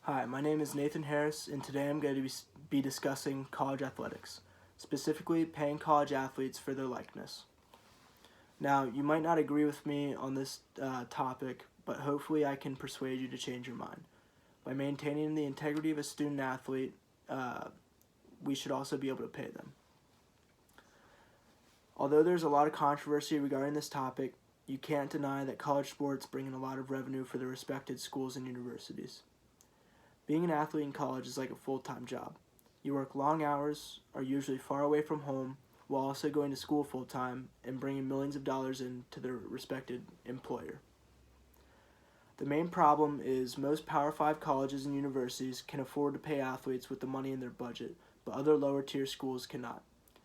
Hi, my name is Nathan Harris, and today I'm going to be discussing college athletics, specifically paying college athletes for their likeness. Now, you might not agree with me on this topic, but hopefully I can persuade you to change your mind. By maintaining the integrity of a student athlete, we should also be able to pay them. Although there's a lot of controversy regarding this topic, you can't deny that college sports bring in a lot of revenue for their respected schools and universities. Being an athlete in college is like a full-time job. You work long hours, are usually far away from home, while also going to school full-time and bringing millions of dollars in to their respected employer. The main problem is most Power 5 colleges and universities can afford to pay athletes with the money in their budget, but other lower-tier schools cannot.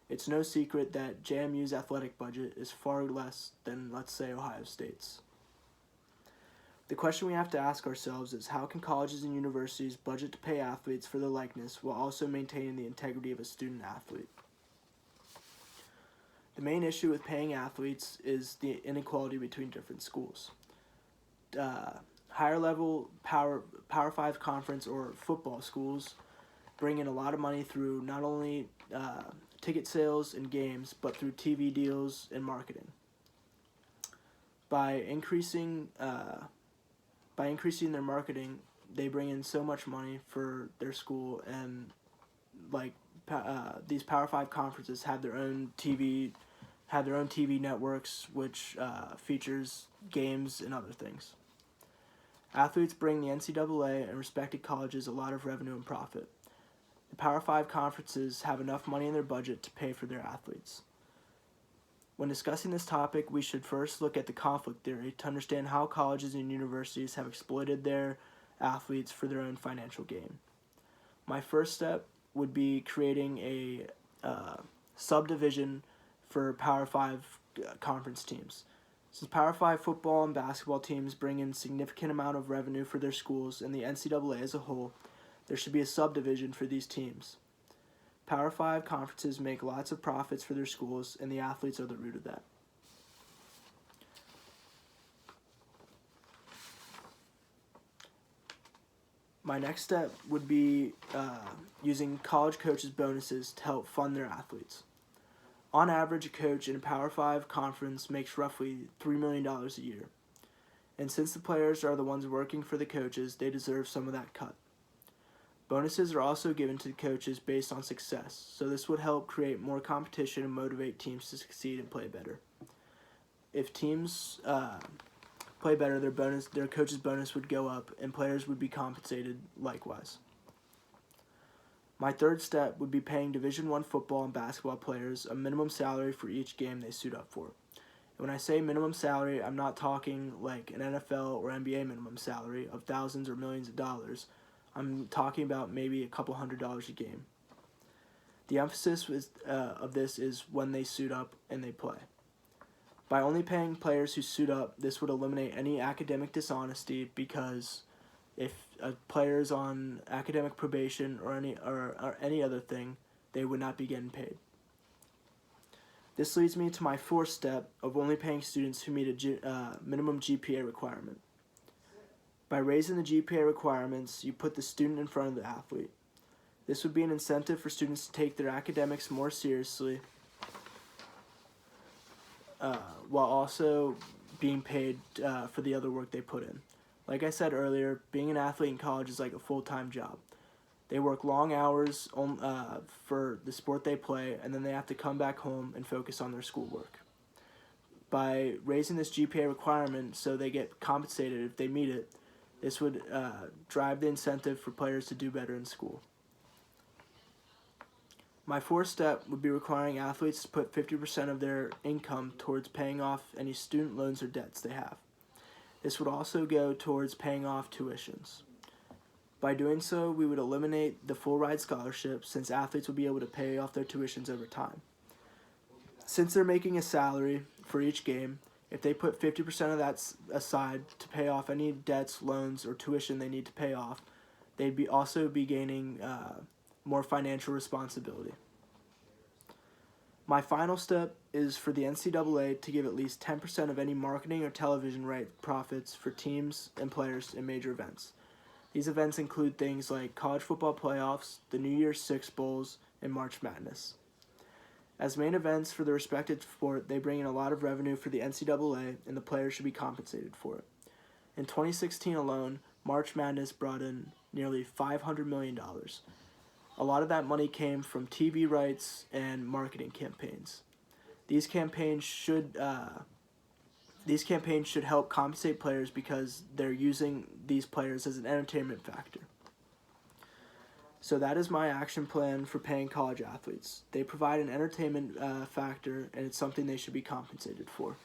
It's no secret that JMU's athletic budget is far less than, let's say, Ohio State's. The question we have to ask ourselves is how can colleges and universities budget to pay athletes for their likeness while also maintaining the integrity of a student athlete? The main issue with paying athletes is the inequality between different schools. Higher level Power 5 conference or football schools bring in a lot of money through not only ticket sales and games, but through TV deals and marketing. By increasing their marketing, they bring in so much money for their school, and these Power 5 conferences have their own TV networks, which features games and other things. Athletes bring the NCAA and respected colleges a lot of revenue and profit. The Power 5 conferences have enough money in their budget to pay for their athletes. When discussing this topic, we should first look at the conflict theory to understand how colleges and universities have exploited their athletes for their own financial gain. My first step would be creating a subdivision for Power 5 conference teams. Since Power 5 football and basketball teams bring in significant amount of revenue for their schools and the NCAA as a whole, there should be a subdivision for these teams. Power 5 conferences make lots of profits for their schools, and the athletes are the root of that. My next step would be using college coaches' bonuses to help fund their athletes. On average, a coach in a Power 5 conference makes roughly $3 million a year. And since the players are the ones working for the coaches, they deserve some of that cut. Bonuses are also given to the coaches based on success, so this would help create more competition and motivate teams to succeed and play better. If teams play better, their coach's bonus would go up, and players would be compensated likewise. My third step would be paying Division I football and basketball players a minimum salary for each game they suit up for. And when I say minimum salary, I'm not talking like an NFL or NBA minimum salary of thousands or millions of dollars. I'm talking about maybe a couple $100s a game. The emphasis of this is when they suit up and they play. By only paying players who suit up, this would eliminate any academic dishonesty, because if a player is on academic probation or any other thing, they would not be getting paid. This leads me to my fourth step of only paying students who meet a minimum GPA requirement. By raising the GPA requirements, you put the student in front of the athlete. This would be an incentive for students to take their academics more seriously, while also being paid for the other work they put in. Like I said earlier, being an athlete in college is like a full-time job. They work long hours for the sport they play, and then they have to come back home and focus on their schoolwork. By raising this GPA requirement so they get compensated if they meet it, this would drive the incentive for players to do better in school. My fourth step would be requiring athletes to put 50% of their income towards paying off any student loans or debts they have. This would also go towards paying off tuitions. By doing so, we would eliminate the full ride scholarship, since athletes would be able to pay off their tuitions over time. Since they're making a salary for each game, if they put 50% of that aside to pay off any debts, loans, or tuition they need to pay off, they'd also be gaining more financial responsibility. My final step is for the NCAA to give at least 10% of any marketing or television right profits for teams and players in major events. These events include things like college football playoffs, the New Year's Six Bowls, and March Madness. As main events for the respective sport, they bring in a lot of revenue for the NCAA, and the players should be compensated for it. In 2016 alone, March Madness brought in nearly $500 million. A lot of that money came from TV rights and marketing campaigns. These campaigns should help compensate players because they're using these players as an entertainment factor. So that is my action plan for paying college athletes. They provide an entertainment factor, and it's something they should be compensated for.